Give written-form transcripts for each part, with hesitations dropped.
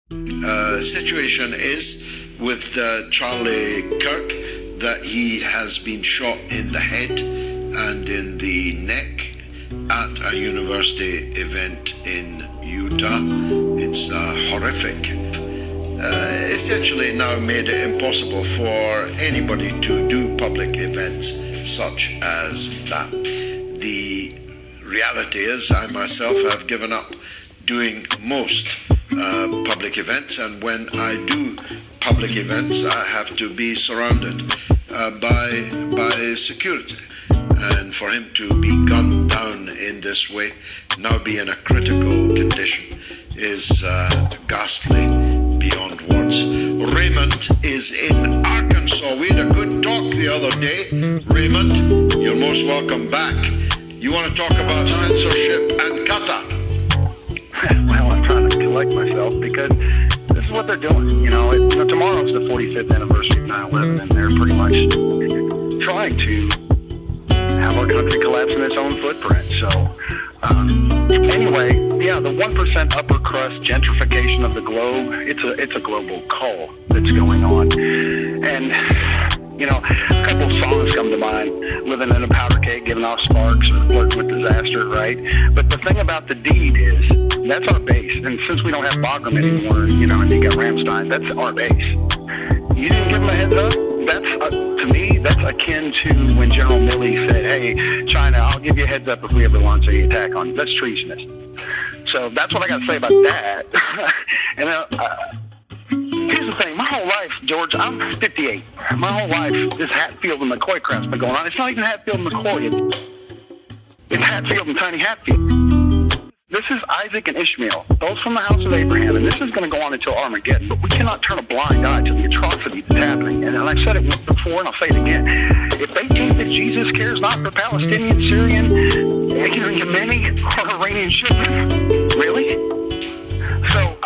Situation is with Charlie Kirk that he has been shot in the head and in the neck at a university event in Utah. It's horrific. Essentially now made it impossible for anybody to do public events such as that. The reality is I myself have given up doing most public events, and when I do public events I have to be surrounded by security, and for him to be gunned down in this way, now be in a critical condition, is ghastly beyond words. Raymond is in Arkansas. We had a good talk the other day. Raymond, you're most welcome back. You want to talk about censorship and Qatar? Well, I'm trying to collect myself because this is what they're doing. Tomorrow's the 45th anniversary of 9/11, and they're pretty much trying to have our country collapse in its own footprint. So, anyway, yeah, the 1% upper crust gentrification of the globe, it's a global cull that's going on. And, a couple of songs come to mind: living in a powder keg, giving off sparks, or flirting with disaster, right? But the thing about the deed is, that's our base. And since we don't have Bagram anymore, and you got Ramstein, that's our base. You didn't give them a heads up? That's, to me, that's akin to when General Milley said, hey, China, I'll give you a heads up if we ever launch an attack on you. That's treasonous. So that's what I got to say about that. And here's the thing. My whole life, George, I'm 58. My whole life, this Hatfield and McCoy crap's been going on. It's not even Hatfield and McCoy. It's Hatfield and Tiny Hatfield. This is Isaac and Ishmael, both from the house of Abraham, and this is going to go on until Armageddon. But we cannot turn a blind eye to the atrocity that's happening. And I've said it before, and I'll say it again. If they think that Jesus cares not for Palestinian, Syrian, Yemeni, or Iranian shipments, really? So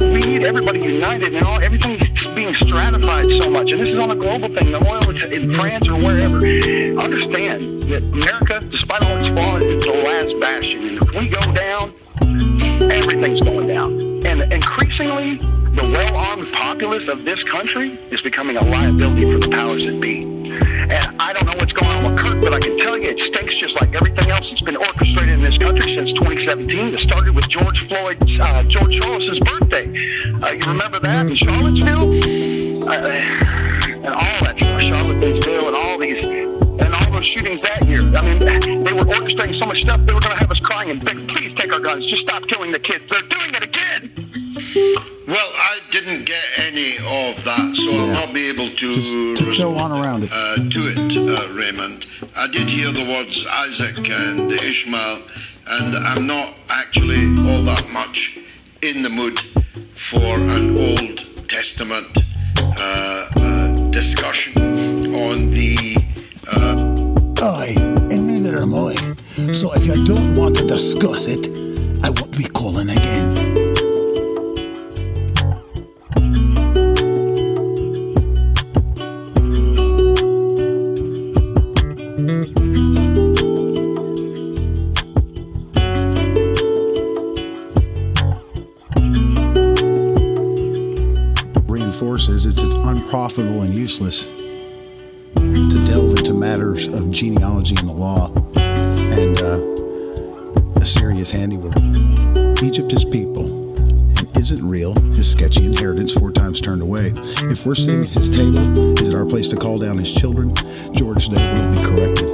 we need everybody united, and everything's being stratified so much. And this is on a global thing. The oil is in France or wherever. Understand that America, despite all its flaws, is the last bastion. And if we go down, everything's going down. And increasingly, the well-armed populace of this country is becoming a liability for the powers that be. And I don't know what's going on with Kirk, but I can tell you it stinks just like everything else that's been orchestrated in this country since 2017. It started with George Soros' birthday. You remember that in Charlottesville? And all that stuff, Charlottesville and all those shootings that year. I mean, they were orchestrating so much stuff, they were going to have us crying and begging, please take our guns, just stop killing the kids. They're doing it again! Well, I didn't get any of that, so I'll not be able to respond around it. To it, Raymond. I did hear the words Isaac and Ishmael, and I'm not actually all that much in the mood for an Old Testament discussion on the... Aye, and neither am I. So if you don't want to discuss it, I won't be calling again. Reinforces it's unprofitable and useless to delve into matters of genealogy and the law and Assyria's handiwork. Egypt is people and isn't real, his sketchy inheritance 4 times turned away. If we're sitting at his table, is it our place to call down his children? George, they will be corrected.